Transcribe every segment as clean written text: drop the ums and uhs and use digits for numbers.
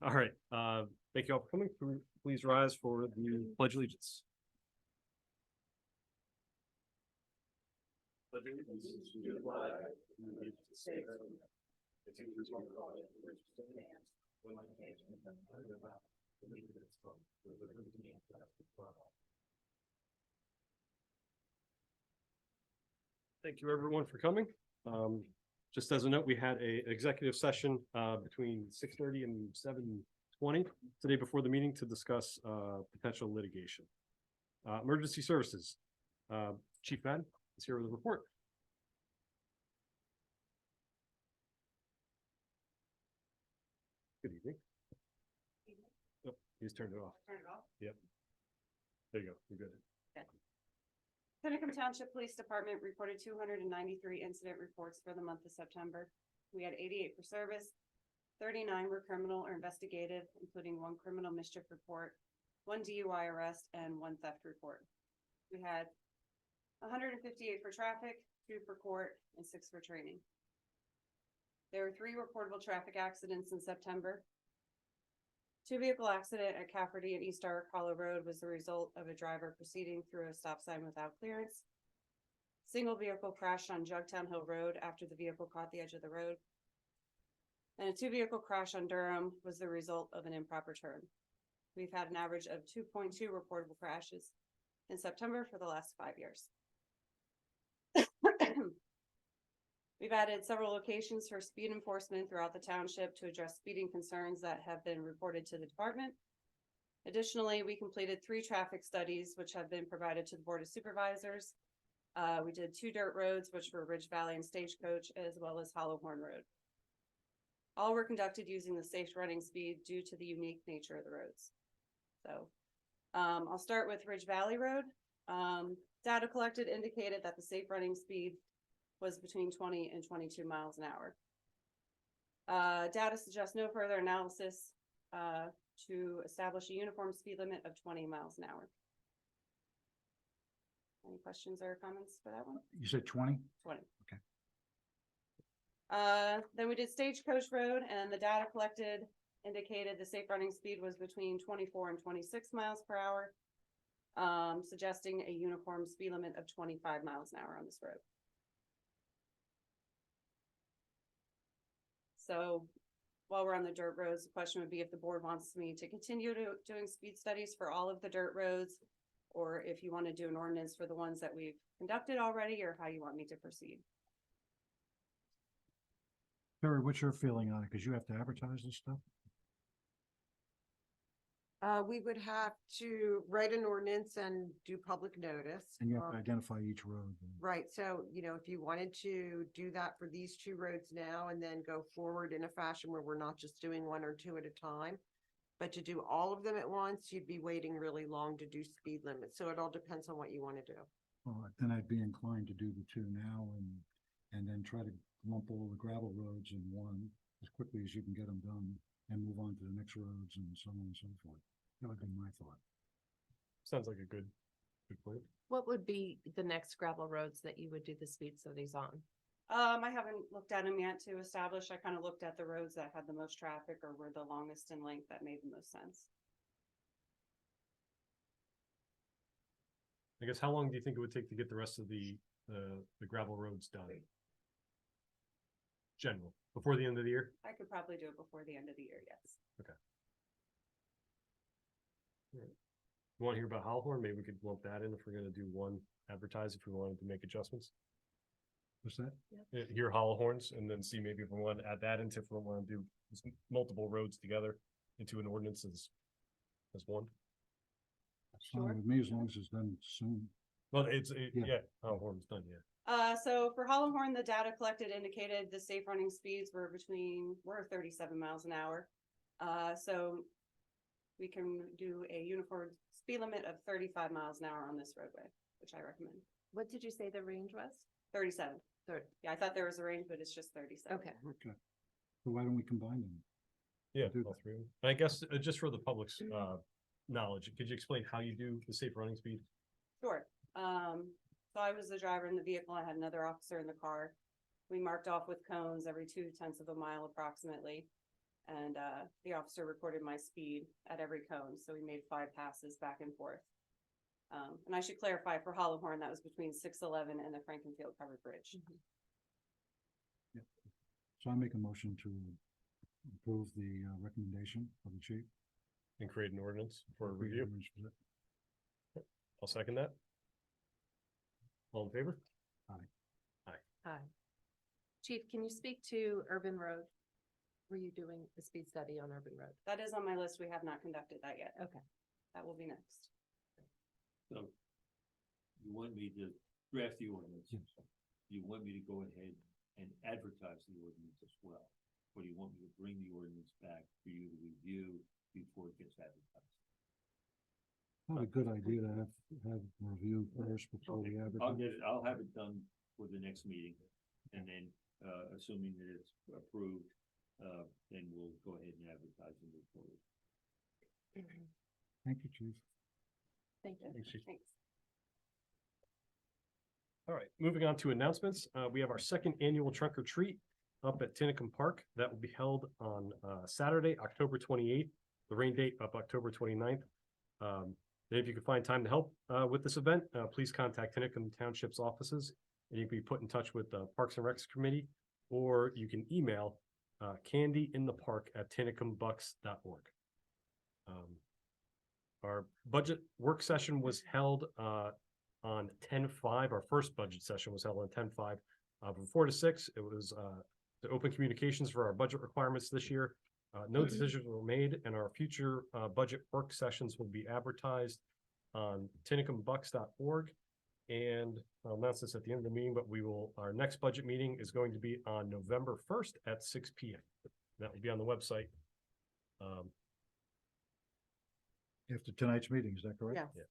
All right, thank you all for coming. Please rise for the pledge of allegiance. Thank you everyone for coming. Just as a note, we had a executive session between 6:30 and 7:20 today before the meeting to discuss potential litigation. Emergency services. Chief Madden is here with a report. Good evening. Oh, he's turned it off. Turn it off? Yep. There you go. You're good. Okay. Tinicum Township Police Department reported 293 incident reports for the month of September. We had 88 for service, 39 were criminal or investigative, including 1 criminal mischief report, 1 DUI arrest, and 1 theft report. We had 158 for traffic, 2 for court, and 6 for training. There were 3 reportable traffic accidents in September. 2 vehicle accident at Cafferty and East Dark Hollow Road was the result of a driver proceeding through a stop sign without clearance. Single vehicle crash on Jugtown Hill Road after the vehicle caught the edge of the road. And a 2 vehicle crash on Durham was the result of an improper turn. We've had an average of 2.2 reportable crashes in September for the last 5 years. We've added several locations for speed enforcement throughout the township to address speeding concerns that have been reported to the department. Additionally, we completed 3 traffic studies, which have been provided to the Board of Supervisors. We did 2 dirt roads, which were Ridge Valley and Stagecoach, as well as Hollowhorn Road. All were conducted using the safe running speed due to the unique nature of the roads. So I'll start with Ridge Valley Road. Data collected indicated that the safe running speed was between 20 and 22 miles an hour. Data suggests no further analysis to establish a uniform speed limit of 20 miles an hour. Any questions or comments for that one? You said 20? 20. Okay. Then we did Stagecoach Road, and the data collected indicated the safe running speed was between 24 and 26 miles per hour, suggesting a uniform speed limit of 25 miles an hour on this road. So while we're on the dirt roads, the question would be if the board wants me to continue doing speed studies for all of the dirt roads, or if you want to do an ordinance for the ones that we've conducted already, or how you want me to proceed. Terry, what's your feeling on it? Because you have to advertise this stuff? We would have to write an ordinance and do public notice. And you have to identify each road. Right, so, if you wanted to do that for these 2 roads now and then go forward in a fashion where we're not just doing 1 or 2 at a time, but to do all of them at once, you'd be waiting really long to do speed limits. So it all depends on what you want to do. Well, then I'd be inclined to do the 2 now and then try to lump all the gravel roads in one as quickly as you can get them done and move on to the next roads and so on and so forth. That would be my thought. Sounds like a good point. What would be the next gravel roads that you would do the speed studies on? I haven't looked at them yet to establish. I kind of looked at the roads that had the most traffic or were the longest in length that made the most sense. I guess how long do you think it would take to get the rest of the gravel roads done? General, before the end of the year? I could probably do it before the end of the year, yes. Okay. Right. You want to hear about Hollowhorn? Maybe we could lump that in if we're going to do one advertise if we wanted to make adjustments. What's that? Hear Hollowhorns and then see maybe if we want to add that into if we want to do multiple roads together into an ordinance as one. That's fine with me as long as it's done soon. Well, Yeah. Hollowhorn's done, yeah. So for Hollowhorn, the data collected indicated the safe running speeds were 37 miles an hour. So we can do a uniform speed limit of 35 miles an hour on this roadway, which I recommend. What did you say the range was? 37. Yeah, I thought there was a range, but it's just 37. Okay. Okay. So why don't we combine them? Yeah, Do all 3 of them. I guess just for the public's knowledge, could you explain how you do the safe running speed? Sure. So I was the driver in the vehicle. I had another officer in the car. We marked off with cones every 0.2 of a mile approximately. And, the officer recorded my speed at every cone, so we made 5 passes back and forth. And I should clarify for Hollowhorn, that was between 611 and the Frankenfield Covered Bridge. So I make a motion to approve the recommendation of the chief. And create an ordinance for Create review. ordinance for that. I'll second that. All in favor? Hi. Chief, can you speak to Urban Road? Were you doing a speed study on Urban Road? That is on my list. We have not conducted that yet. Okay. That will be next. So you want me to draft the ordinance? Yes. You want me to go ahead and advertise the ordinance as well? Or do you want me to bring the ordinance back for you to review before it gets advertised? Probably a good idea to have review first before we advertise. I'll have it done for the next meeting. And then, assuming that it's approved, then we'll go ahead and advertise and move forward. Thank you, chief. Thank you. Thanks, Chief. Thanks. All right, moving on to announcements. We have our second annual trunk or treat up at Tinicum Park. That will be held on Saturday, October 28th, the rain date of October 29th. And if you can find time to help with this event, please contact Tinicum Township's offices, and you can be put in touch with the Parks and Recs Committee, or you can email candyinthepark@tinicumbucks.org. Our budget work session was held on 10/5. Our first budget session was held on 10/5. From 4 to 6, it was the open communications for our budget requirements this year. No decisions were made, and our future budget work sessions will be advertised on tinicumbucks.org. And I'll announce this at the end of the meeting, but our next budget meeting is going to be on November 1st at 6 p.m. That will be on the website. After tonight's meeting, is that correct? Yes.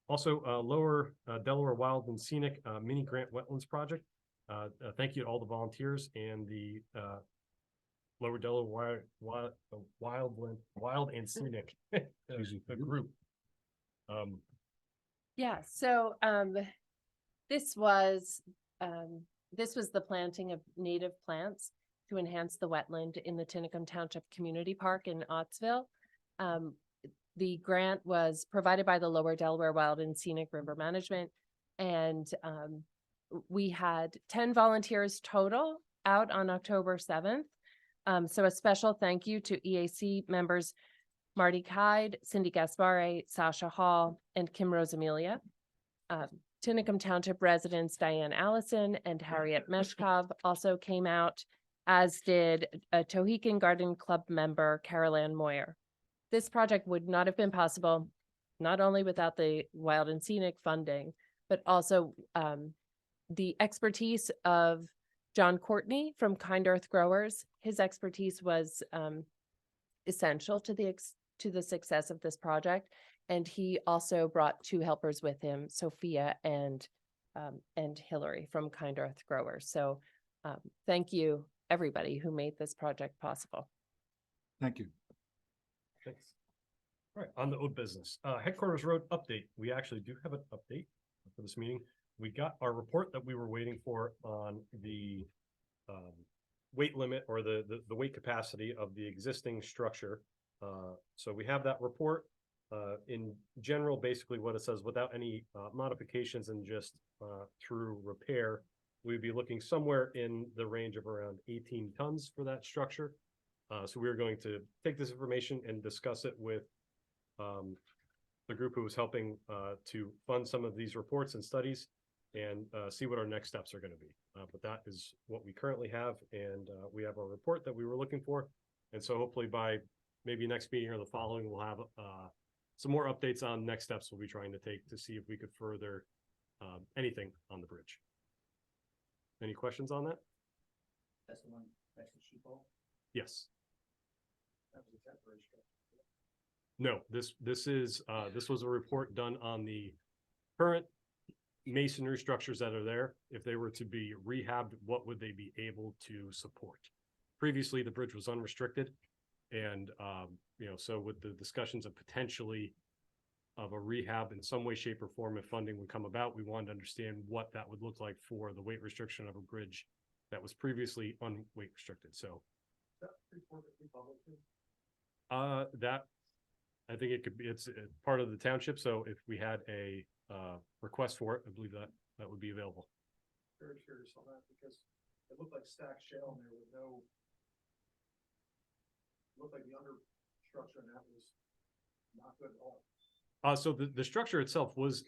Also, Lower Delaware Wild and Scenic Mini Grant Wetlands Project. Thank you to all the volunteers and the Lower Delaware Wild and Scenic the group. Yeah, so this was the planting of native plants to enhance the wetland in the Tinicum Township Community Park in Ottsville. The grant was provided by the Lower Delaware Wild and Scenic River Management, and we had 10 volunteers total out on October 7th. So a special thank you to EAC members Marty Kide, Cindy Gaspare, Sasha Hall, and Kim Rosamelia. Tinicum Township residents Diane Allison and Harriet Meshkov also came out, as did a Tohican Garden Club member, Carol Ann Moyer. This project would not have been possible, not only without the Wild and Scenic funding, but also the expertise of John Courtney from Kind Earth Growers. His expertise was essential to the success of this project, and he also brought 2 helpers with him, Sophia and Hillary from Kind Earth Growers. So thank you, everybody who made this project possible. Thank you. Thanks. All right, on the old business, Headquarters Road update. We actually do have an update for this meeting. We got our report that we were waiting for on the weight limit or the weight capacity of the existing structure. So we have that report. In general, basically what it says, without any modifications and just through repair, we'd be looking somewhere in the range of around 18 tons for that structure. So we're going to take this information and discuss it with the group who was helping to fund some of these reports and studies, and see what our next steps are going to be. But that is what we currently have, and we have our report that we were looking for. And so hopefully by maybe next meeting or the following, we'll have some more updates on next steps we'll be trying to take to see if we could further anything on the bridge. Any questions on that? That's the one next to Sheep Hole? Yes. That was a temporary structure. No, this was a report done on the current masonry structures that are there. If they were to be rehabbed, what would they be able to support? Previously, the bridge was unrestricted, and so with the discussions of potentially of a rehab in some way, shape, or form, if funding would come about, we wanted to understand what that would look like for the weight restriction of a bridge that was previously unweight restricted. So That, I think it could be, it's part of the township, so if we had a, request for it, I believe that, that would be available. Very curious on that because it looked like stacked shale in there with no. Looked like the under structure in that was not good at all. So the structure itself was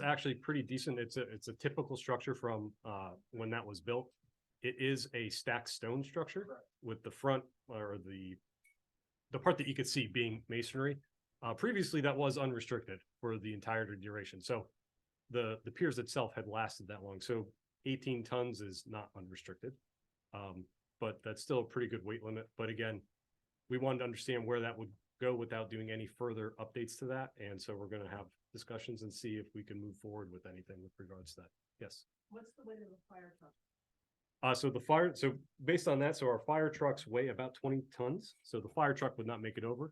actually pretty decent. It's a typical structure from, when that was built. It is a stacked stone structure Correct. with the front or the part that you could see being masonry. Previously that was unrestricted for the entire duration. So the piers itself had lasted that long. So 18 tons is not unrestricted. But that's still a pretty good weight limit. But again, we wanted to understand where that would go without doing any further updates to that. And so we're gonna have discussions and see if we can move forward with anything with regards to that. Yes. What's the weight of a fire truck? So based on that, so our fire trucks weigh about 20 tons. So the fire truck would not make it over,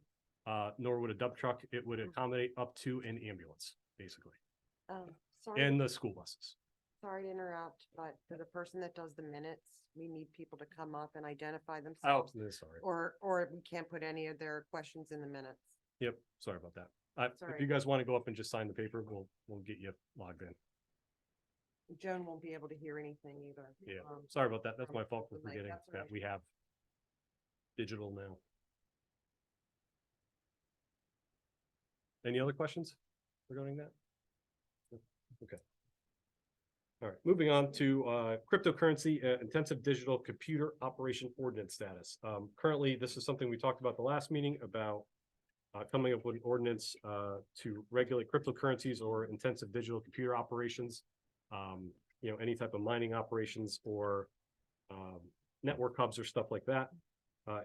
nor would a dump truck. It would accommodate up to an ambulance, basically, Sorry, and the school buses. sorry to interrupt, but for the person that does the minutes, we need people to come up and identify Oh, themselves. sorry. Or we can't put any of their questions in the minutes. Yep, sorry about that. If Sorry. you guys want to go up and just sign the paper, we'll get you logged in. Joan won't be able to hear anything either. Yeah, Um, sorry about that. That's from my fault for the mic, forgetting that's all that right. we have digital now. Any other questions regarding that? Okay. All right, moving on to cryptocurrency, intensive digital computer operation ordinance status. Currently, this is something we talked about the last meeting about coming up with an ordinance to regulate cryptocurrencies or intensive digital computer operations. Any type of mining operations or network hubs or stuff like that.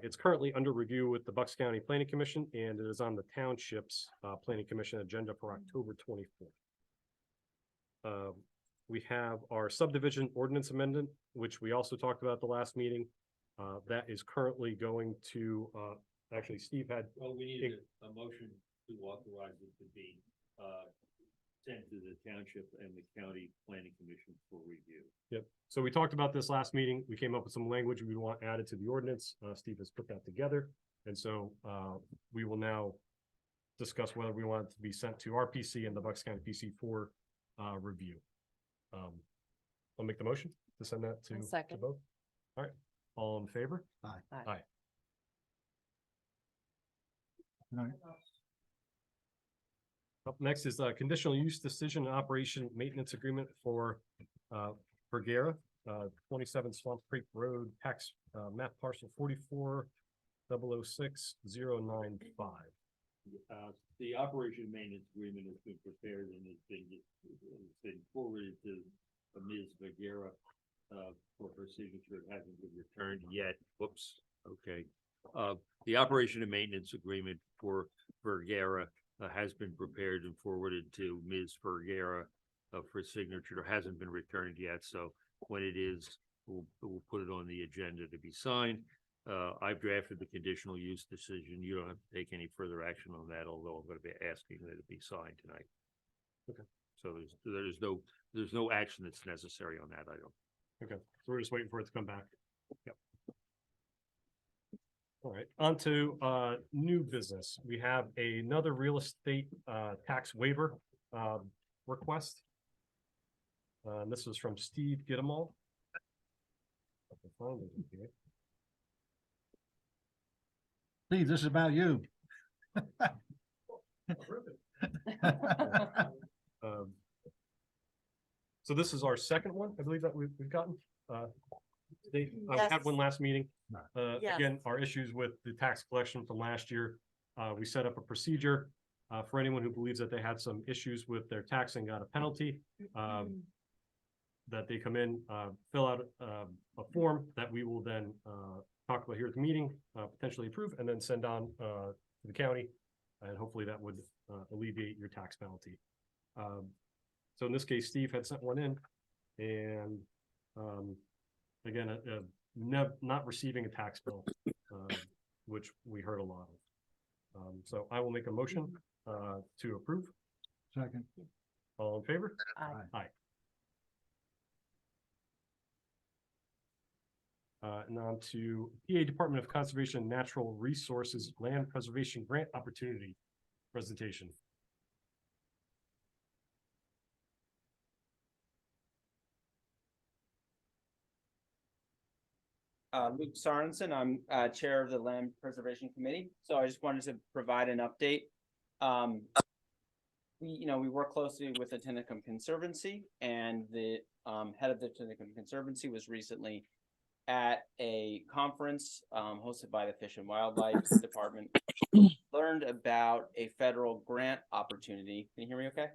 It's currently under review with the Bucks County Planning Commission, and it is on the Township's Planning Commission agenda for October 24th. We have our subdivision ordinance amendment, which we also talked about at the last meeting. That is currently going to, actually, Steve had, Well, we need a motion to authorize it to be, sent to the township and the county planning commission for review. yep. So we talked about this last meeting. We came up with some language we want added to the ordinance. Steve has put that together. And so we will now discuss whether we want it to be sent to RPC and the Bucks County PC for review. I'll make the motion to send that I'll to second. both. All right, all in favor? Aye. Aye. Aye. All right. Up next is a conditional use decision and operation maintenance agreement for Vergara, 27 Swamp Creek Road, tax map parcel 44-006-095. The operation maintenance agreement has been prepared and it's been forwarded to Ms. Vergara for her signature. It hasn't been returned yet. Whoops, okay. The operation and maintenance agreement for Vergara has been prepared and forwarded to Ms. Vergara for signature. It hasn't been returned yet, so when it is, we'll put it on the agenda to be signed. I've drafted the conditional use decision. You don't have to take any further action on that, although I'm going to be asking that it be signed tonight. Okay. So there's no action that's necessary on that item. Okay, so we're just waiting for it to come back. Yep. All right, on to new business. We have another real estate tax waiver request. This is from Steve Gittemal. Steve, this is about you. So this is our second one, I believe that we've gotten. I Yes. had one last meeting. Yes. Again, our issues with the tax collection from last year. We set up a procedure for anyone who believes that they had some issues with their tax and got a penalty. That they come in, fill out a form that we will then talk about here at the meeting, potentially approve, and then send on to the county. And hopefully that would alleviate your tax penalty. So in this case, Steve had sent one in, and again, not receiving a tax bill, which we heard a lot of. So I will make a motion to approve. Second. All in favor? Aye. Aye. And on to PA Department of Conservation and Natural Resources Land Preservation Grant Opportunity presentation. Luke Sorensen, I'm Chair of the Land Preservation Committee, so I just wanted to provide an update. We work closely with the Tinicum Conservancy, and the head of the Tinicum Conservancy was recently at a conference hosted by the Fish and Wildlife Department. Learned about a federal grant opportunity. Can you hear me okay?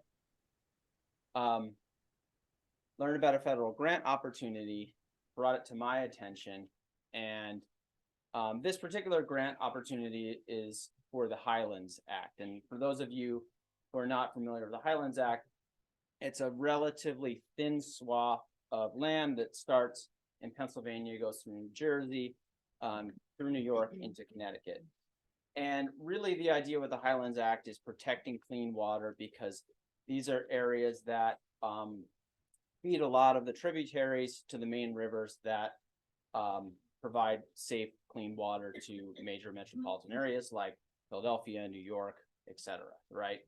Learned about a federal grant opportunity, brought it to my attention, and this particular grant opportunity is for the Highlands Act. And for those of you who are not familiar with the Highlands Act, it's a relatively thin swath of land that starts in Pennsylvania, goes through New Jersey, through New York into Connecticut. And really the idea with the Highlands Act is protecting clean water, because these are areas that feed a lot of the tributaries to the main rivers that provide safe, clean water to major metropolitan areas like Philadelphia, New York, etc. Right?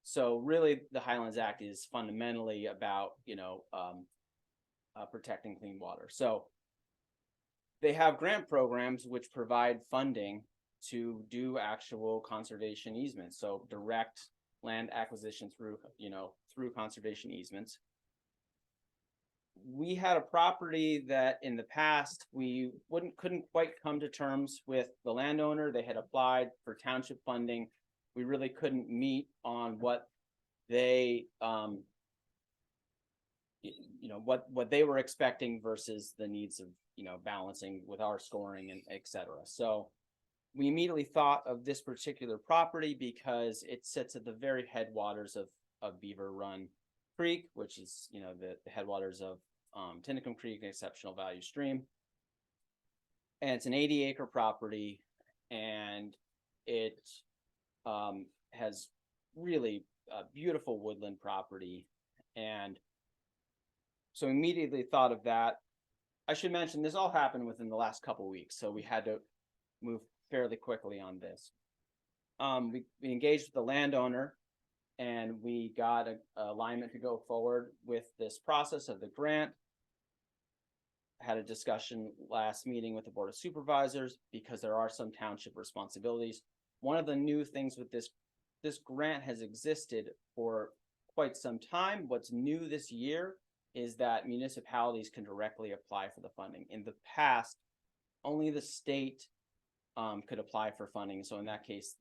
So really, the Highlands Act is fundamentally about protecting clean water. So they have grant programs which provide funding to do actual conservation easements. So direct land acquisition through conservation easements. We had a property that in the past we couldn't quite come to terms with the landowner. They had applied for township funding. We really couldn't meet on what they what they were expecting versus the needs of balancing with our scoring and etc. So we immediately thought of this particular property because it sits at the very headwaters of Beaver Run Creek, which is the headwaters of Tinicum Creek, an exceptional value stream. And it's an 80-acre property, and it has really beautiful woodland property. And so immediately thought of that. I should mention this all happened within the last couple of weeks, so we had to move fairly quickly on this. We engaged with the landowner, and we got a alignment to go forward with this process of the grant. Had a discussion last meeting with the Board of Supervisors because there are some township responsibilities. One of the new things with this grant has existed for quite some time. What's new this year is that municipalities can directly apply for the funding. In the past, only the state could apply for funding. So in that case,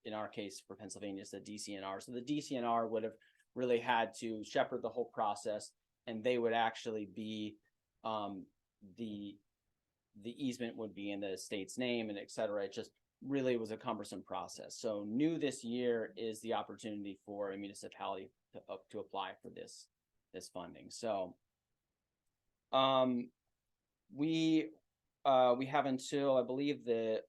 in our case for Pennsylvania, it's the DCNR. So the DCNR would have really had to shepherd the whole process, and they would actually be the easement would be in the state's name and et cetera. It just really was a cumbersome process. So new this year is the opportunity for a municipality to apply for this funding. So we have until I believe the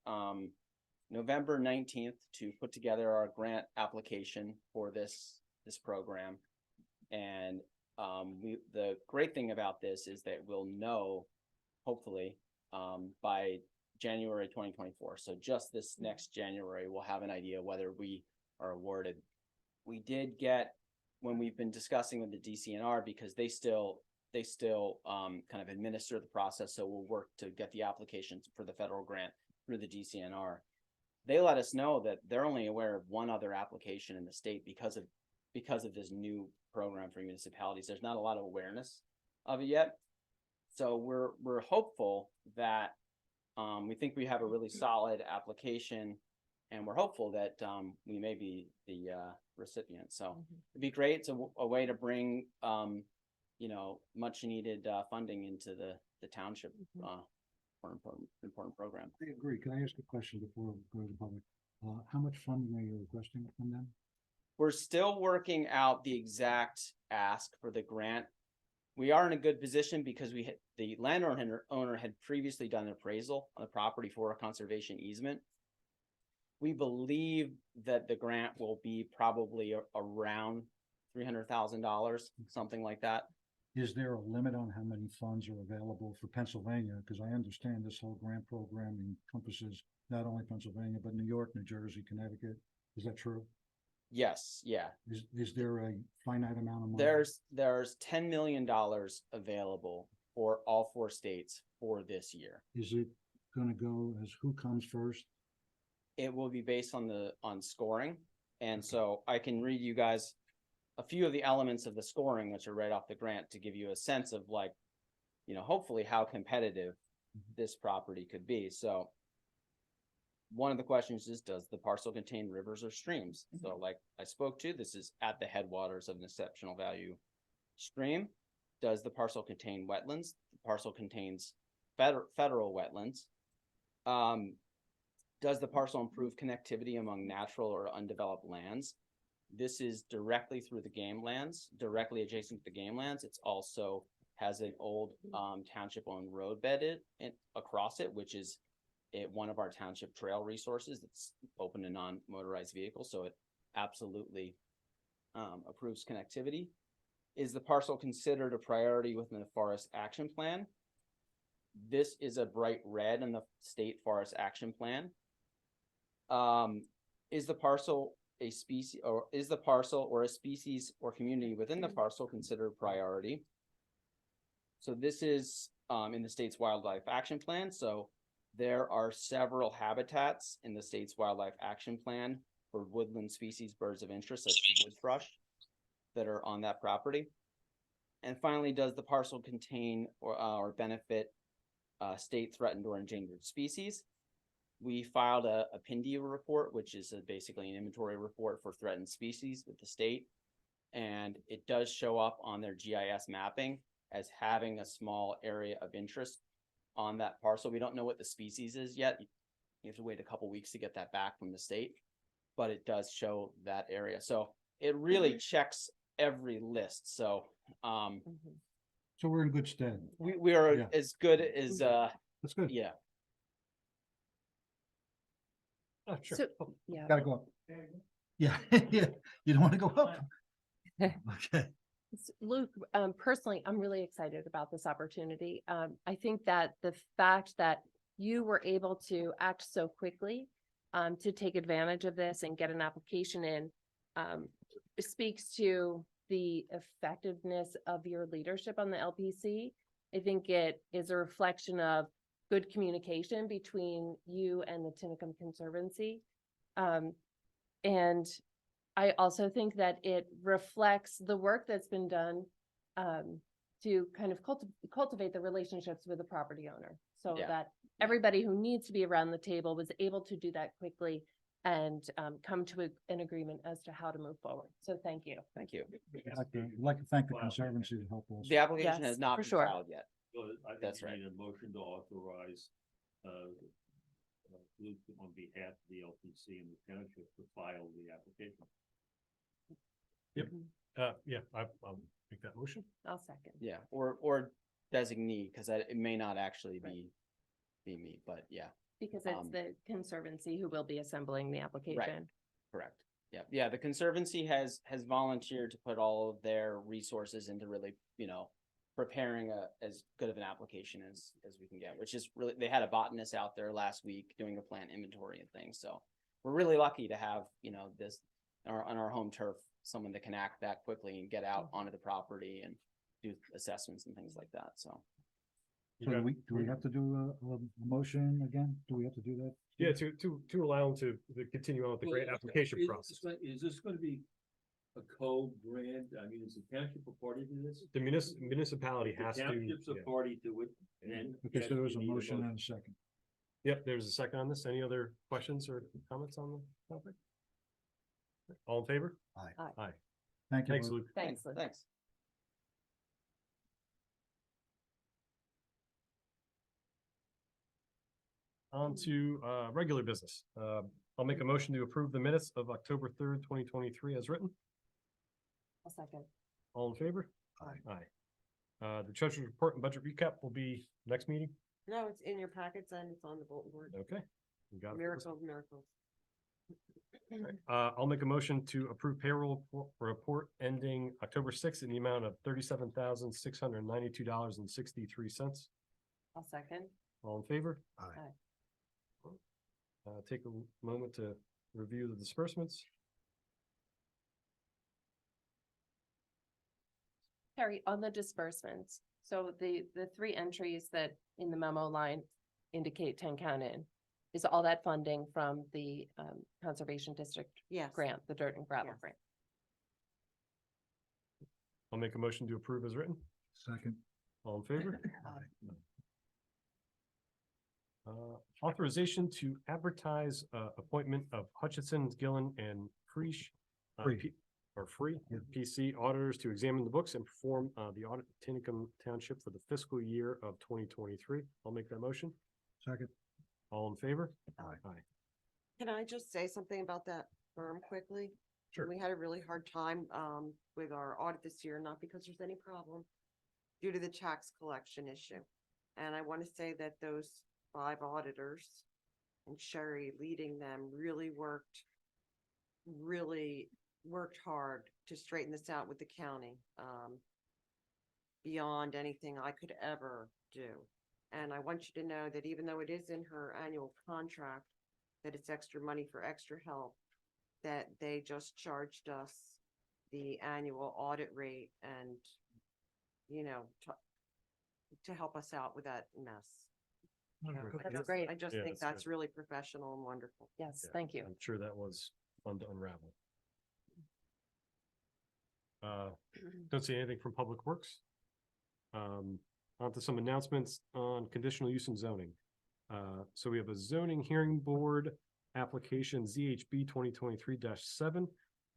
November 19th to put together our grant application for this program. And the great thing about this is that we'll know, hopefully, by January 2024. So just this next January, we'll have an idea whether we are awarded. We did get, when we've been discussing with the DCNR, because they still kind of administer the process, so we'll work to get the applications for the federal grant through the DCNR. They let us know that they're only aware of one other application in the state because of this new program for municipalities. There's not a lot of awareness of it yet. So we're hopeful that we think we have a really solid application, and we're hopeful that we may be the recipient. So it'd be great. It's a way to bring much needed funding into the township for important program. I agree. Can I ask a question before we go to the public? How much funding are you requesting from them? We're still working out the exact ask for the grant. We are in a good position because the landowner had previously done an appraisal on the property for a conservation easement. We believe that the grant will be probably around $300,000, something like that. Is there a limit on how many funds are available for Pennsylvania? Because I understand this whole grant program encompasses not only Pennsylvania, but New York, New Jersey, Connecticut. Is that true? Yes, yeah. Is there a finite amount of money? There's $10 million available for all 4 states for this year. Is it gonna go as who comes first? It will be based on scoring. And so I can read you guys a few of the elements of the scoring, which are right off the grant, to give you a sense of, like, you know, hopefully how competitive this property could be. So one of the questions is, does the parcel contain rivers or streams? So like I spoke to, this is at the headwaters of an exceptional value stream. Does the parcel contain wetlands? The parcel contains federal wetlands. Does the parcel improve connectivity among natural or undeveloped lands? This is directly through the game lands, directly adjacent to the game lands. It's also has an old township-owned road bedded across it, which is one of our township trail resources that's open to non-motorized vehicles. So it absolutely approves connectivity. Is the parcel considered a priority within the forest action plan? This is a bright red in the state forest action plan. Is the parcel a species, or is the parcel or a species or community within the parcel considered priority? So this is in the state's wildlife action plan. So there are several habitats in the state's wildlife action plan for woodland species, birds of interest, such as wood thrush, that are on that property. And finally, does the parcel contain or benefit state threatened or endangered species? We filed a PINDIA report, which is basically an inventory report for threatened species with the state. And it does show up on their GIS mapping as having a small area of interest on that parcel. We don't know what the species is yet. You have to wait a couple weeks to get that back from the state, but it does show that area. So it really checks every list. So So we're in good stead. we are Yeah. as good as That's good. yeah. Oh, sure. So, yeah. Gotta go up. Yeah, yeah. You don't want to go up? Okay. Luke, personally, I'm really excited about this opportunity. I think that the fact that you were able to act so quickly to take advantage of this and get an application in speaks to the effectiveness of your leadership on the LPC. I think it is a reflection of good communication between you and the Tinicum Conservancy. And I also think that it reflects the work that's been done to kind of cultivate the relationships with the property owner. So Yeah. that everybody who needs to be around the table was able to do that quickly and come to an agreement as to how to move forward. So thank you. Thank you. I'd like to thank the Conservancy to help us. The application Yes, has not for been sure. filed yet. So I think That's we right. need a motion to authorize, Luke on behalf of the LPC and the township to file the application. Yeah, I'll make that motion. I'll second. Yeah, or designee, because it may not actually be me, but yeah, Because it's the Conservancy who will be assembling the application. correct. Yeah, yeah, the Conservancy has volunteered to put all of their resources into really, preparing as good of an application as we can get, which is really, they had a botanist out there last week doing a plant inventory and things, so we're really lucky to have, this on our home turf, someone that can act that quickly and get out onto the property and do assessments and things like that, so. So do we have to do a motion again? Do we have to do that? Yeah, to allow them to continue on with the grant application process. Is this gonna be a co-grant? I mean, is the township a party to this? The municipality has The to. township's a Yeah. party to it, and then. Because yes, there we was a need motion and a second. Yep, there's a second on this. Any other questions or comments on the topic? All in favor? Aye. Aye. Aye. Thank you. Thanks, Luke. Luke. Thanks, Luke. Thanks. On to regular business. I'll make a motion to approve the minutes of October 3rd, 2023 as written. I'll second. All in favor? Aye. Aye. The treasurer's report and budget recap will be next meeting. No, it's in your packets and it's on the bulletin board. Okay. We got it. Miracle of miracles. I'll make a motion to approve payroll report ending October sixth in the amount of $37,692.63. I'll second. All in favor? Aye. Take a moment to review the disbursements. Terry, on the disbursements, so the three entries that in the memo line indicate 10 count in, is all that funding from the Conservation District Yes. grant, the dirt and gravel Yes. grant? I'll make a motion to approve as written. Second. All in favor? Aye. Authorization to advertise appointment of Hutchinson, Gillen, and Freesh. Free. Free Yeah. PC auditors to examine the books and perform the audit of Tinicum Township for the fiscal year of 2023. I'll make that motion. Second. All in favor? Aye. Can I just say something about that firm quickly? Sure. We had a really hard time with our audit this year, not because there's any problem, due to the tax collection issue. And I want to say that those 5 auditors and Sherry leading them really worked hard to straighten this out with the county, beyond anything I could ever do. And I want you to know that even though it is in her annual contract, that it's extra money for extra help, that they just charged us the annual audit rate and, you know, to help us out with that mess. That's great. I just Yeah, think that's that's really professional and wonderful. Yes, Yeah, thank you. I'm sure that was fun to unravel. Don't see anything from Public Works. On to some announcements on conditional use and zoning. So we have a zoning hearing board application ZHB 2023-7.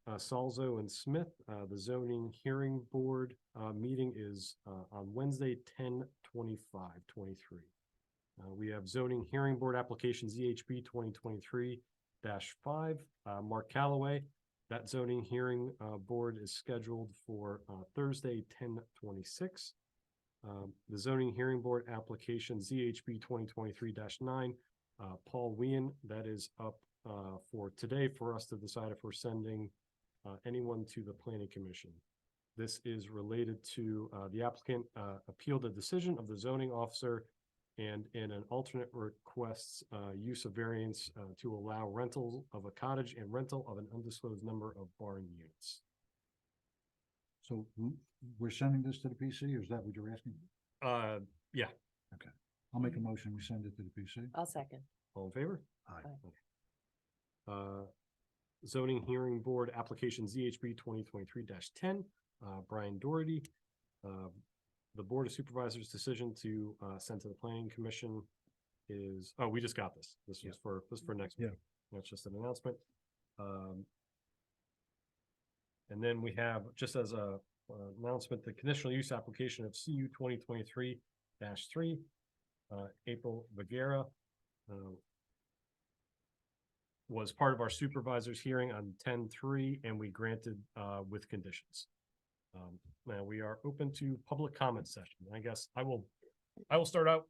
Salzo and Smith, the zoning hearing board meeting is on Wednesday, 10/25/23. We have zoning hearing board application ZHB 2023-5, Mark Calloway. That zoning hearing board is scheduled for Thursday, 10/26. The zoning hearing board application ZHB 2023-9, Paul Wien, that is up for today for us to decide if we're sending anyone to the planning commission. This is related to the applicant appealed the decision of the zoning officer and in an alternate requests use of variance to allow rental of a cottage and rental of an undisclosed number of barn units. So we're sending this to the PC, or is that what you're asking? Yeah, I'll make a motion, we send it to the PC. I'll second. all in favor? Aye. Zoning hearing board application ZHB 2023-10, Brian Doherty. The Board of Supervisors decision to send to the planning commission is, oh, we just got this. This was for next week. Yeah. That's just an announcement. And then we have, just as a announcement, the conditional use application of CU 2023-3, April Bagheera, was part of our supervisors hearing on 10/3, and we granted with conditions. Now we are open to public comment session. I guess I will start out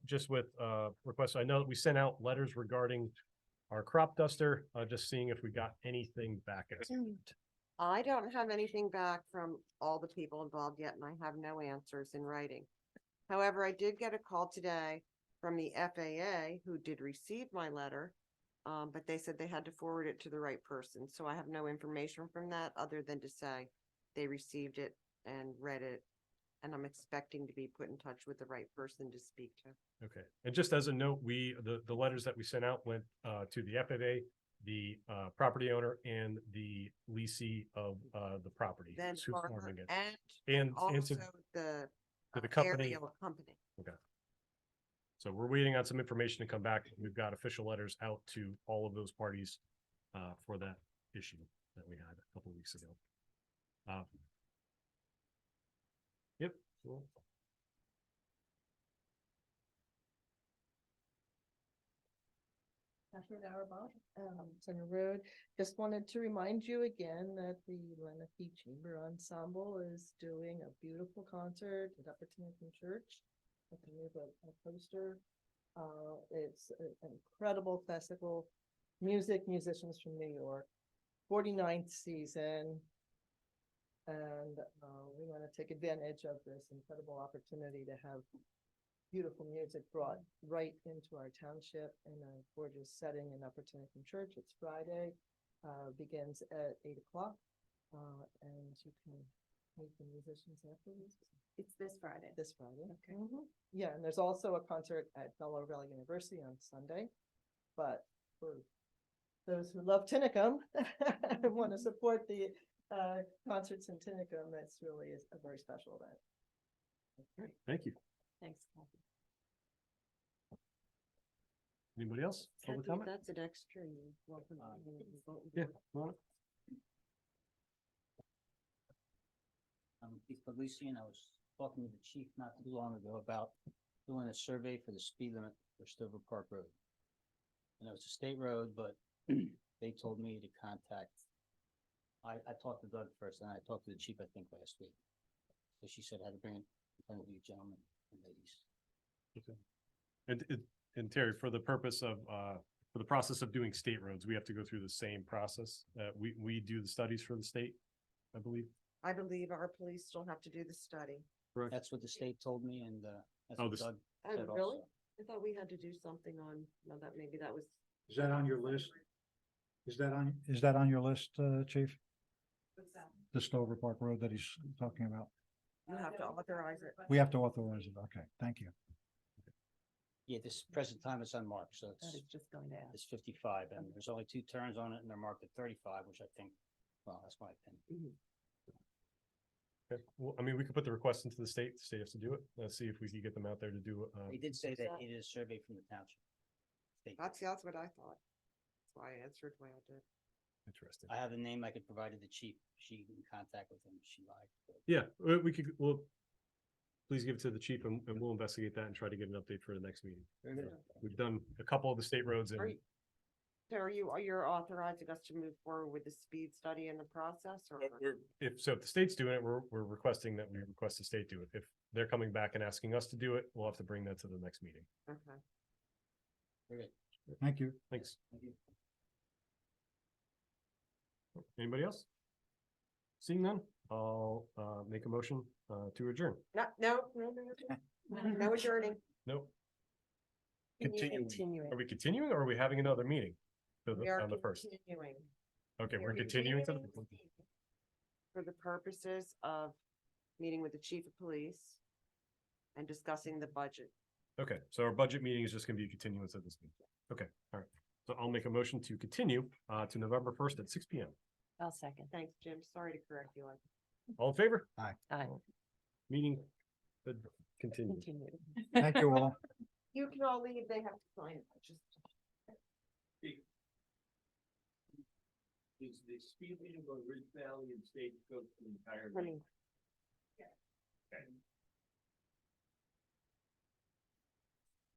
just with requests. I know that we sent out letters regarding our crop duster, just seeing if we got anything back. I don't have anything back from all the people involved yet, and I have no answers in writing. However, I did get a call today from the FAA who did receive my letter, but they said they had to forward it to the right person. So I have no information from that other than to say they received it and read it, and I'm expecting to be put in touch with the right person to speak to. Okay, and just as a note, the letters that we sent out went to the FAA, the property owner, and the leasee of the property. Then who's farmer farming it. and And also to the the company. aerial company. So we're waiting on some information to come back. We've got official letters out to all of those parties for that issue that we had a couple of weeks ago. Yep. Cool. Catherine Auerbach, Center Road. Just wanted to remind you again that the Lenape Chamber Ensemble is doing a beautiful concert at Upper Tinicum Church. I can move a poster. It's an incredible classical musicians from New York, 49th season. And we want to take advantage of this incredible opportunity to have beautiful music brought right into our township in a gorgeous setting in Upper Tinicum Church. It's Friday, begins at 8 o'clock. And you can meet the musicians afterwards. It's this Friday. This Friday. Okay. Yeah, and there's also a concert at Delaware Valley University on Sunday. But for those who love Tinicum and want to support the concerts in Tinicum, that's really a very special event. Great, thank you. Thanks, Kathy. Anybody else? Public comment? That's an extra. Welcome. Yeah, Mona? I'm Keith Puglisian. I was talking to the chief not too long ago about doing a survey for the speed limit for Stover Park Road. And it was a state road, but they told me to contact, I talked to Doug first, and I talked to the chief, I think, last week. So she said I had to bring it in front of you gentlemen and ladies. And Terry, for the purpose of, for the process of doing state roads, we have to go through the same process. We do the studies for the state, I believe. I believe our police still have to do the study. Correct. That's what the state told me, and that's Oh, what this- Doug Oh, said really? also. I thought we had to do something on, no, that maybe that was. Is that on your list? Is that on your list, chief? What's that? The Stover Park Road that he's talking about? You have to authorize it. We have to authorize it. Okay, thank you. Yeah, this present time is unmarked, so That is just going to ask. it's 55, and there's only 2 turns on it, and they're marked at 35, which I think, well, that's my opinion. Okay. Well, I mean, we could put the request into the state has to do it. Let's see if we can get them out there to do, They did say that he did a survey from the township. State. That's what I thought. That's why I answered the way I did. interesting. I have the name I could provide to the chief. She in contact with him. She lied. Yeah, we could, well, please give it to the chief and we'll investigate that and try to get an update for the next meeting. Very good. We've done a couple of the state roads and Are you, so you're authorizing us to move forward with the speed study in the process, or? if the state's doing it, we're requesting that we request the state do it. If they're coming back and asking us to do it, we'll have to bring that to the next meeting. Okay. Very good. Thank you. Thanks. Thank you. Anybody else? Seeing none, I'll make a motion to adjourn. No, no adjourning. Nope. Continuing. Are we continuing or are we having another meeting? We are On the first. continuing. Okay, We we're are continuing to the. For the purposes of meeting with the chief of police and discussing the budget. Okay, so our budget meeting is just gonna be a continuance of this meeting. Okay, all right. So I'll make a motion to continue to November 1st at 6 p.m. I'll second. Thanks, Jim. Sorry to correct you. All in favor? Aye. Meeting continued. Continue. Thank you all. You can all leave. They have to sign it. Just. Is the speed limit on Ridge Valley and State goes the entire Let me- length? Okay.